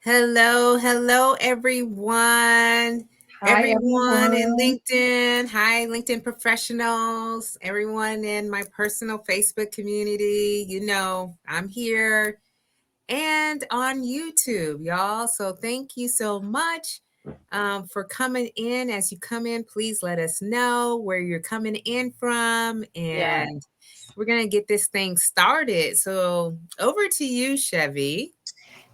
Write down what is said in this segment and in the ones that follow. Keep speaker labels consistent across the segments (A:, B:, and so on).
A: Hello, everyone.
B: Hi,
A: Everyone in
B: everyone.
A: LinkedIn. Hi, LinkedIn professionals. Everyone in my personal Facebook community. I'm here and on YouTube, y'all. So thank you so much for coming in. As you come in, please let us know where you're coming in from.
B: Yeah.
A: And we're going to get this thing started. So over to you, Shevvy.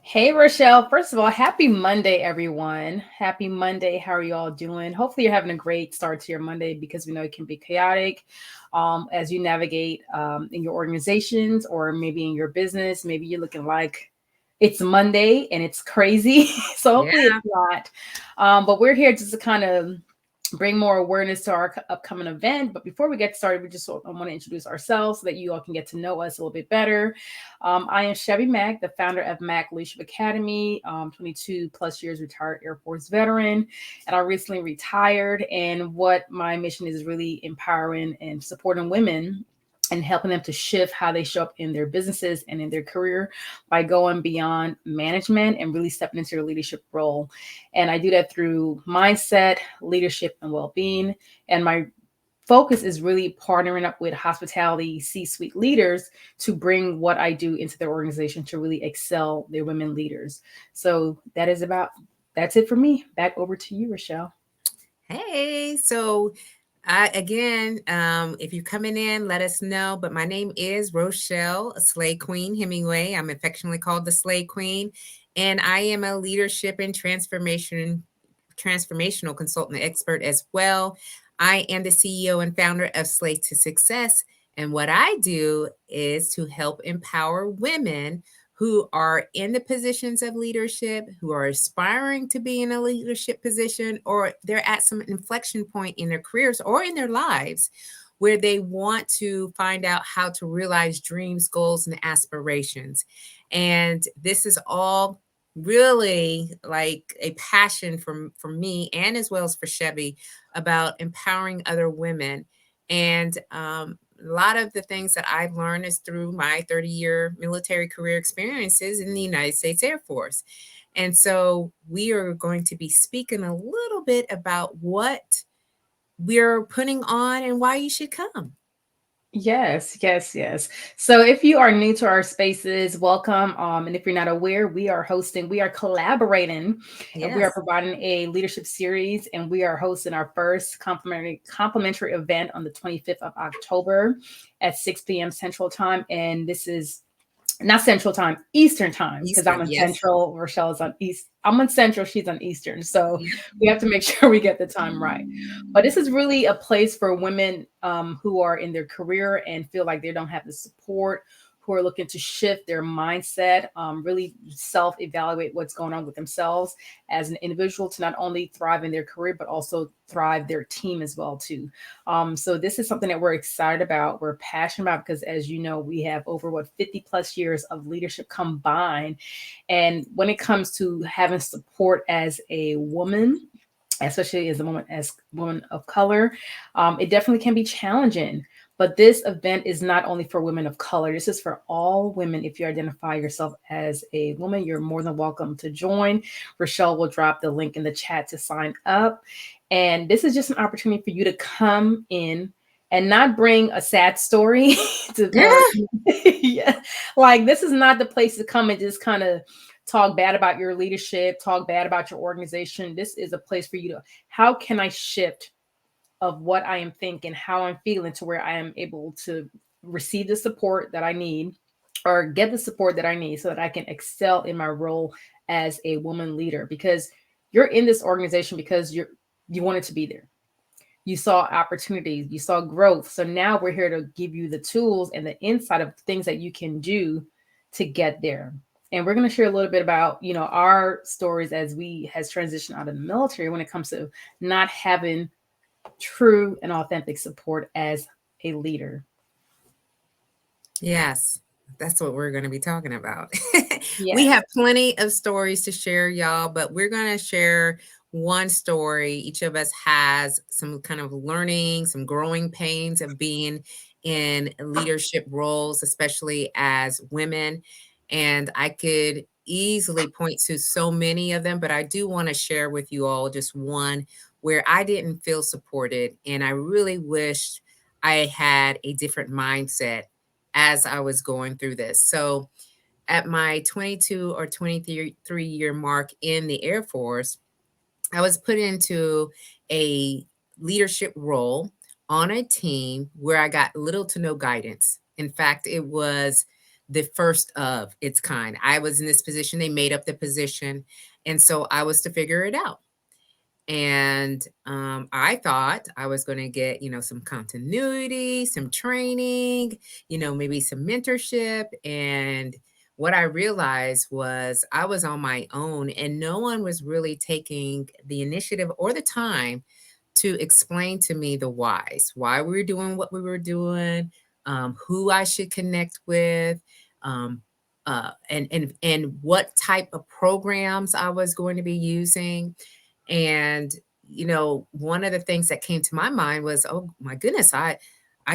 B: Hey, Rochelle. First of all, happy Monday, everyone. Happy Monday. How are you all doing? Hopefully, you're having a great start to your Monday because we know it can be chaotic as you navigate in your organizations or maybe in your business. Maybe you're looking like it's Monday and it's crazy. So, hopefully,
A: Yeah.
B: it's not. But we're here just to kind of bring more awareness to our upcoming event. But before we get started, we just want to introduce ourselves so that you all can get to know us a little bit better. I am Shevvy Mack, the founder of Mack Leadership Academy, 22 plus years retired Air Force veteran, and I recently retired. And what my mission is really empowering and supporting women and helping them to shift how they show up in their businesses and in their career by going beyond management and really stepping into their leadership role. And I do that through mindset, leadership, and well-being. And my focus is really partnering up with hospitality C-suite leaders to bring what I do into their organization to really excel their women leaders. So that's it for me. Back over to you, Rochelle.
A: Hey, so if you're coming in, let us know. But my name is Rochelle, a Slay Queen Hemingway. I'm affectionately called the Slay Queen, and I am a leadership and transformational consultant expert as well. I am the CEO and founder of Slay to Success, and what I do is to help empower women who are in the positions of leadership, who are aspiring to be in a leadership position, or they're at some inflection point in their careers or in their lives where they want to find out how to realize dreams, goals, and aspirations. And this is all really like a passion for me and as well as for Shevvy about empowering other women. And a lot of the things that I've learned is through my 30-year military career experiences in the United States Air Force. And so we are going to be speaking a little bit about what we're putting on and why you should come.
B: Yes, yes, yes. So if you are new to our spaces, welcome. And if you're not aware, we are collaborating, and we are
A: Yes.
B: providing a leadership series, and we are hosting our first complimentary event on the 25th of October at 6 p.m. Central Time. And this is not Central Time, Eastern Time, because I'm
A: Eastern,
B: in
A: yes.
B: Central, Rochelle's on East. I'm on Central, she's on Eastern. So
A: Yep.
B: we have to make sure we get the time right. But this is really a place for women who are in their career and feel like they don't have the support, who are looking to shift their mindset, really self evaluate what's going on with themselves as an individual to not only thrive in their career, but also thrive their team as well too. So this is something that we're excited about. We're passionate about because, as you know, we have over 50 plus years of leadership combined. And when it comes to having support as a woman, especially as a woman of color, it definitely can be challenging. But this event is not only for women of color. This is for all women. If you identify yourself as a woman, you're more than welcome to join. Rochelle will drop the link in the chat to sign up. And this is just an opportunity for you to come in and not bring a sad story to
A: Yeah.
B: or yeah, like this is not the place to come and just kind of talk bad about your leadership, talk bad about your organization. This is a place for you to, how can I shift of what I am thinking, how I'm feeling to where I am able to receive the support that I need or get the support that I need so that I can excel in my role as a woman leader, because you're in this organization because you wanted to be there. You saw opportunities, you saw growth. So now we're here to give you the tools and the insight of things that you can do to get there. And we're going to share a little bit about, our stories as we has transitioned out of the military when it comes to not having true and authentic support as a leader.
A: Yes, that's what we're going to be talking about. We
B: Yes.
A: have plenty of stories to share, y'all, but we're going to share one story. Each of us has some kind of learning, some growing pains of being in leadership roles, especially as women. And I could easily point to so many of them, but I do want to share with you all just one where I didn't feel supported. And I really wished I had a different mindset as I was going through this. So, at my 22 or 23-year mark in the Air Force, I was put into a leadership role on a team where I got little to no guidance. In fact, it was the first of its kind. I was in this position, they made up the position. And so I was to figure it out. And I thought I was going to get, some continuity, some training, maybe some mentorship. And what I realized was I was on my own and no one was really taking the initiative or the time to explain to me the whys, why we were doing what we were doing, who I should connect with, um, and what type of programs I was going to be using. And, one of the things that came to my mind was, oh my goodness, I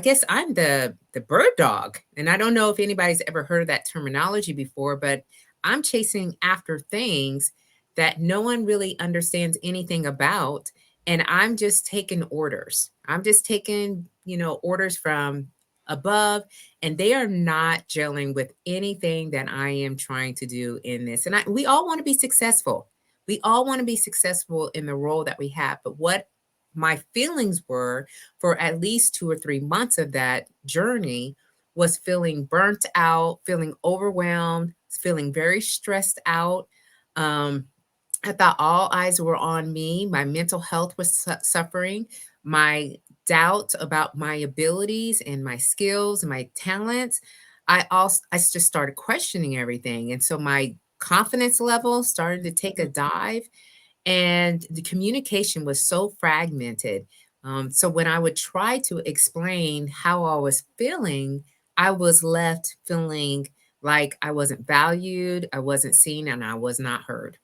A: guess I'm the bird dog. And I don't know if anybody's ever heard of that terminology before, but I'm chasing after things that no one really understands anything about. And I'm just taking orders. I'm just taking, orders from above, and they are not gelling with anything that I am trying to do in this. And we all want to be successful. We all want to be successful in the role that we have. But what my feelings were for at least 2 or 3 months of that journey was feeling burnt out, feeling overwhelmed, feeling very stressed out. Um, I thought all eyes were on me. My mental health was suffering. My doubt about my abilities and my skills and my talents. I just started questioning everything. And so my confidence level started to take a dive, and the communication was so fragmented. So when I would try to explain how I was feeling, I was left feeling like I wasn't valued, I wasn't seen, and I was not heard.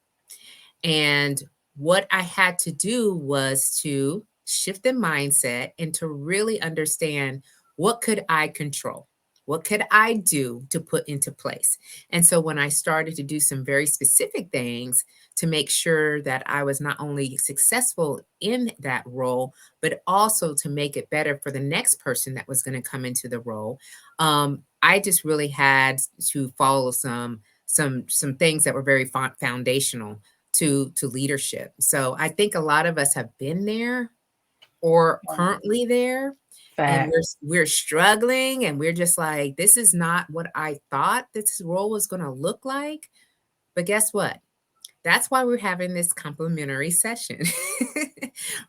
A: And what I had to do was to shift the mindset and to really understand, what could I control? What could I do to put into place? And so when I started to do some very specific things to make sure that I was not only successful in that role, but also to make it better for the next person that was going to come into the role, I just really had to follow some things that were very foundational to leadership. So I think a lot of us have been there or currently there, and
B: Fact.
A: we're struggling, and we're just like, this is not what I thought this role was going to look like. But guess what? That's why we're having this complimentary session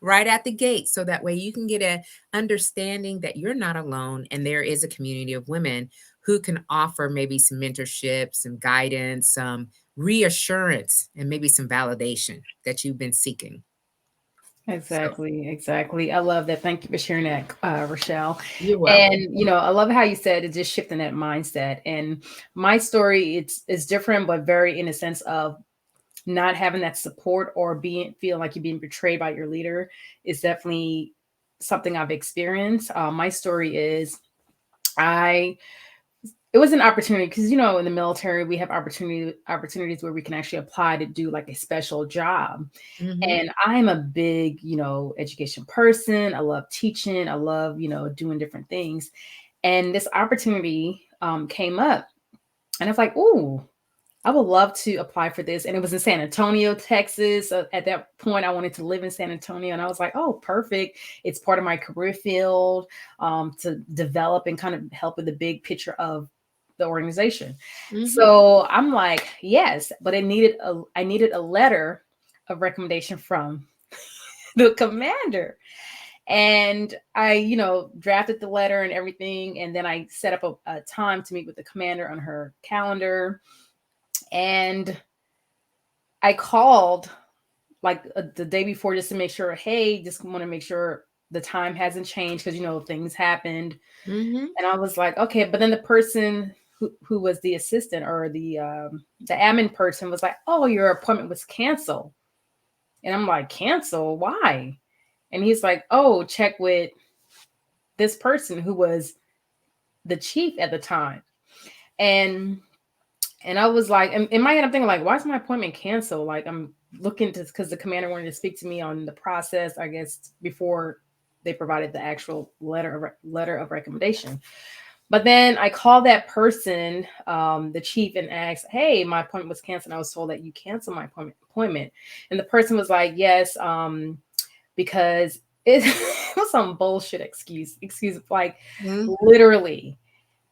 A: right at the gate, so that way you can get a understanding that you're not alone and there is a community of women who can offer maybe some mentorship, some guidance, some reassurance, and maybe some validation that you've been seeking. So
B: Exactly, exactly. I love that. Thank you for sharing that, Rochelle.
A: you're
B: And
A: welcome.
B: I love how you said it's just shifting that mindset. And my story, it's different, but very in a sense of not having that support or feeling like you're being betrayed by your leader is definitely something I've experienced. My story is I it was an opportunity because in the military we have opportunities where we can actually apply to do like a special job.
A: Hmm.
B: And I'm a big, education person. I love teaching. I love, doing different things. And this opportunity came up, and I was like, "Ooh, I would love to apply for this." And it was in San Antonio, Texas. At that point, I wanted to live in San Antonio, and I was like, "Oh, perfect! It's part of my career field to develop and kind of help with the big picture of the organization."
A: Hmm.
B: So I'm like, "Yes," but I needed a letter of recommendation from the commander. And I, drafted the letter and everything. And then I set up a time to meet with the commander on her calendar. And I called like the day before just to make sure, hey, just want to make sure the time hasn't changed because, things happened.
A: Hmm.
B: And I was like, okay. But then the person who was the assistant or the admin person was like, oh, your appointment was canceled. And I'm like, cancel? Why? And he's like, oh, check with this person who was the chief at the time. And And I was like, in my head, I'm thinking like, why is my appointment canceled? Like I'm looking to, because the commander wanted to speak to me on the process, I guess, before they provided the actual letter of recommendation. But then I called that person, the chief, and asked, "Hey, my appointment was canceled. I was told that you canceled my appointment." And the person was like, "Yes, because it, it was some bullshit excuse, like
A: Mhm.
B: literally."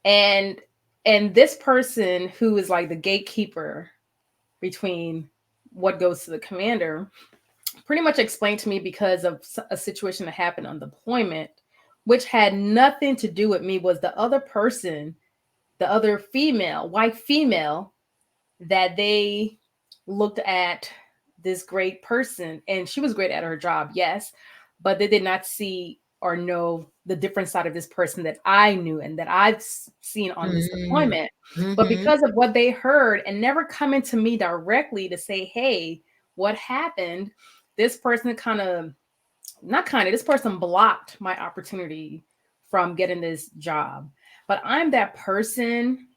B: And this person who is like the gatekeeper between what goes to the commander pretty much explained to me because of a situation that happened on deployment, which had nothing to do with me, was the other person, the other female, white female, that they looked at this great person, and she was great at her job, yes, but they did not see or know the different side of this person that I knew and that I've seen on this
A: Mm.
B: deployment. But
A: Mhm.
B: because of what they heard and never coming to me directly to say, "Hey, what happened?" This person kind of, not kind of, this person blocked my opportunity from getting this job. But I'm that person,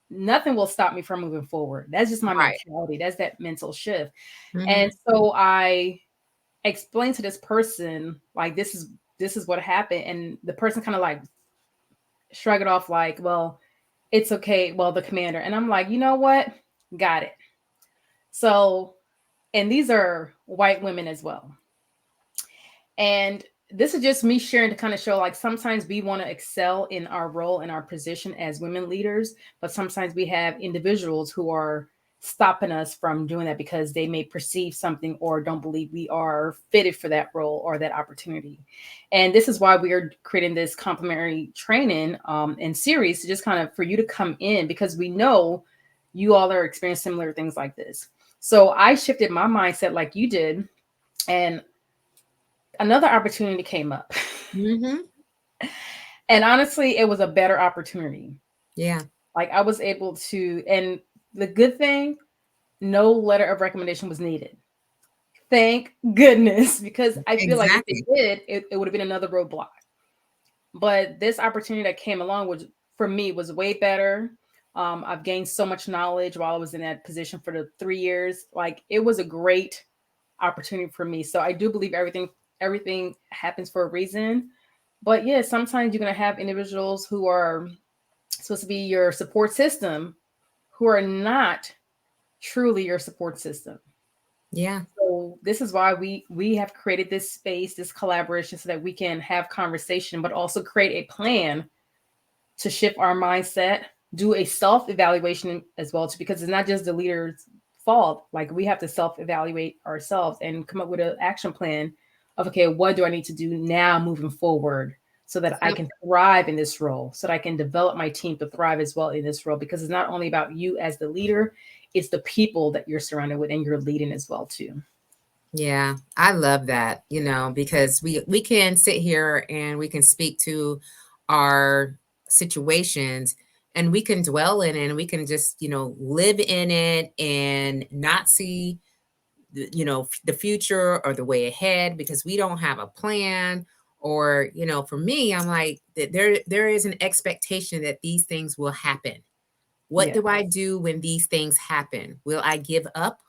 B: nothing will stop me from moving forward. That's just my
A: Right.
B: mentality. That's that mental shift. And
A: Mhm.
B: so I explained to this person, like, this is what happened. And the person kind of like shrug it off, like, "Well, it's okay. Well, the commander." And I'm like, you know what? Got it. So, and these are white women as well. And this is just me sharing to kind of show like sometimes we want to excel in our role and our position as women leaders, but sometimes we have individuals who are stopping us from doing that because they may perceive something or don't believe we are fitted for that role or that opportunity. And this is why we are creating this complimentary training and series to just kind of for you to come in, because we know you all are experiencing similar things like this. So I shifted my mindset like you did, and another opportunity came up.
A: Mhm.
B: And honestly, it was a better opportunity.
A: Yeah.
B: Like I was able to, and the good thing, no letter of recommendation was needed. Thank goodness, because I feel like if it
A: Exactly.
B: did, it would have been another roadblock. But this opportunity that came along, which for me was way better. I've gained so much knowledge while I was in that position for the 3 years. Like it was a great opportunity for me. So I do believe everything happens for a reason. But yeah, sometimes you're gonna have individuals who are supposed to be your support system who are not truly your support system.
A: Yeah.
B: So this is why we have created this space, this collaboration, so that we can have conversation, but also create a plan to shift our mindset, do a self evaluation as well, too, because it's not just the leader's fault. Like we have to self evaluate ourselves and come up with an action plan of, okay, what do I need to do now moving forward so that I
A: Yep.
B: can thrive in this role, so that I can develop my team to thrive as well in this role, because it's not only about you as the leader, it's the people that you're surrounded with and you're leading as well too.
A: Yeah, I love that, because we can sit here and we can speak to our situations and we can dwell in it and we can just, live in it and not see the future or the way ahead because we don't have a plan. Or for me, I'm like that there is an expectation that these things will happen. What
B: Yeah.
A: do I do when these things happen? Will I give up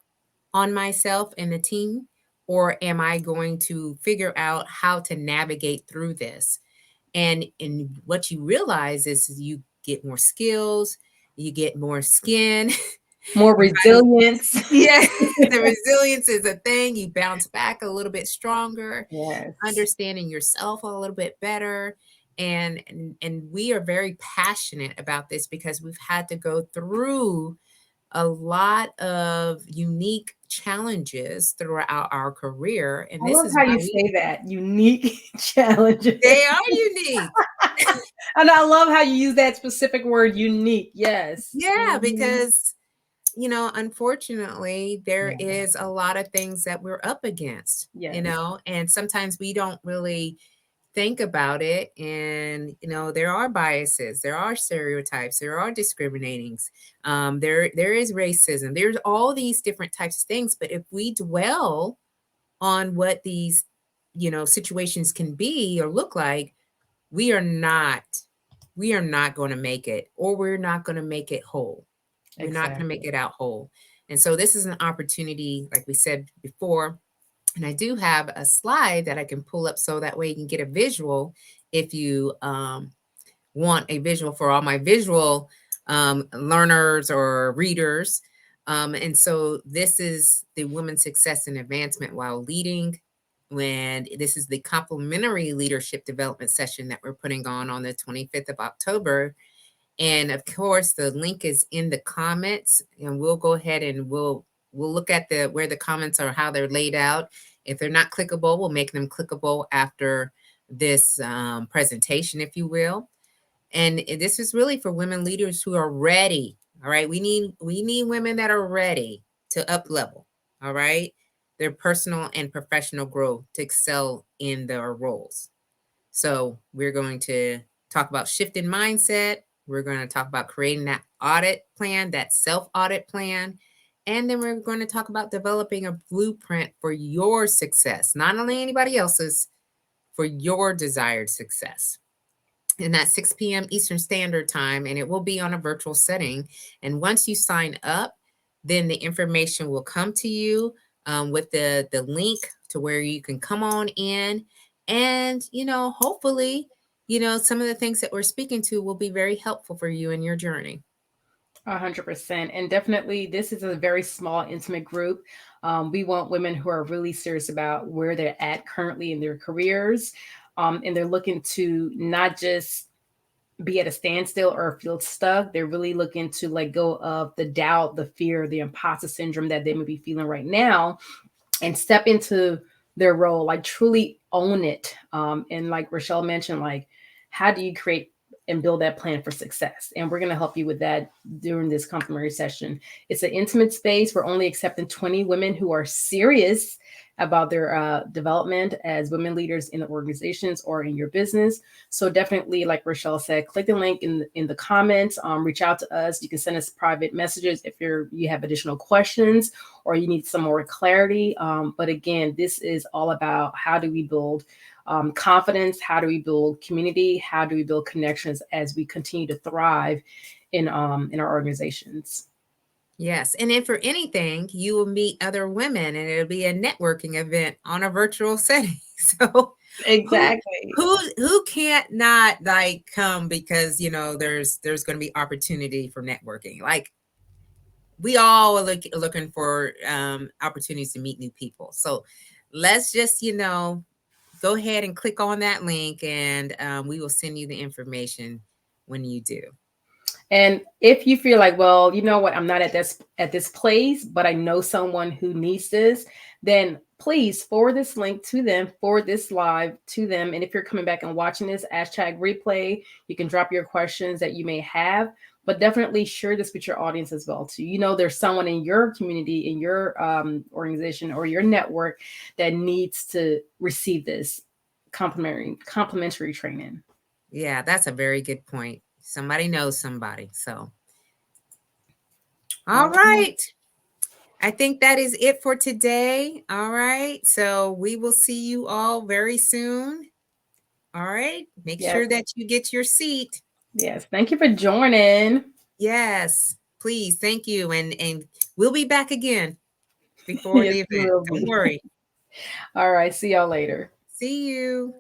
A: on myself and the team, or am I going to figure out how to navigate through this? And what you realize is you get more skills, you get more skin.
B: More
A: You finally,
B: resilience.
A: yeah, the resilience is a thing. You bounce back a little bit stronger,
B: Yes.
A: understanding yourself a little bit better. And we are very passionate about this because we've had to go through a lot of unique challenges throughout our career, and
B: I
A: this
B: love
A: is
B: how
A: why
B: you
A: we
B: say that, unique challenges.
A: they are unique.
B: And I love how you use that specific word, unique. Yes.
A: Yeah,
B: Mhm.
A: because unfortunately, there
B: Yeah.
A: is a lot of things that we're up against,
B: Yes.
A: and sometimes we don't really think about it. And there are biases, there are stereotypes, there are discriminatings, there is racism, there's all these different types of things. But if we dwell on what these situations can be or look like, we are not we are not going to make it, or we're not going to make it whole. You're not going to
B: Exactly.
A: make it out whole. And so this is an opportunity, like we said before, and I do have a slide that I can pull up so that way you can get a visual if you want a visual for all my visual learners or readers. And so this is the Women's Success and Advancement While Leading. When this is the complimentary leadership development session that we're putting on the 25th of October. And of course, the link is in the comments, and we'll go ahead and we'll look at the where the comments are, how they're laid out. If they're not clickable, we'll make them clickable after this presentation, if you will. And this is really for women leaders who are ready. All right, we need women that are ready to up level. All right, their personal and professional growth to excel in their roles. So we're going to talk about shifting mindset. We're going to talk about creating that audit plan, that self-audit plan. And then we're going to talk about developing a blueprint for your success, not only anybody else's, for your desired success. And that's 6 p.m. Eastern Standard Time, and it will be on a virtual setting. And once you sign up, then the information will come to you with the link to where you can come on in. And, hopefully, some of the things that we're speaking to will be very helpful for you in your journey.
B: 100%. And definitely, this is a very small, intimate group. We want women who are really serious about where they're at currently in their careers. And they're looking to not just be at a standstill or feel stuck. They're really looking to let go of the doubt, the fear, the imposter syndrome that they may be feeling right now and step into their role, like truly own it. And like Rochelle mentioned, like, how do you create and build that plan for success? And we're going to help you with that during this complimentary session. It's an intimate space. We're only accepting 20 women who are serious about their development as women leaders in the organizations or in your business. So definitely, like Rochelle said, click the link in the comments. Reach out to us. You can send us private messages if you have additional questions or you need some more clarity. But again, this is all about how do we build confidence, how do we build community, how do we build connections as we continue to thrive in our organizations.
A: Yes. And if for anything, you will meet other women and it'll be a networking event on a virtual setting. So who
B: Exactly.
A: who can't not like come because there's going to be opportunity for networking. Like we all are looking for opportunities to meet new people. So let's just go ahead and click on that link, and we will send you the information when you do.
B: And if you feel like, well, you know what, I'm not at this place, but I know someone who needs this, then please forward this link to them, forward this live to them. And if you're coming back and watching this hashtag replay, you can drop your questions that you may have, but definitely share this with your audience as well too. There's someone in your community, in your organization or your network that needs to receive this complimentary training.
A: Yeah, that's a very good point. Somebody knows somebody. So, all
B: All right.
A: right. I think that is it for today. All right. So, we will see you all very soon. All right. Make
B: Yes.
A: sure that you get your seat.
B: Yes. Thank you for joining.
A: Yes, please. Thank you. And we'll be back again before
B: Yes,
A: the
B: you
A: event.
B: will
A: Don't
B: be.
A: worry.
B: All right. See y'all later.
A: See you.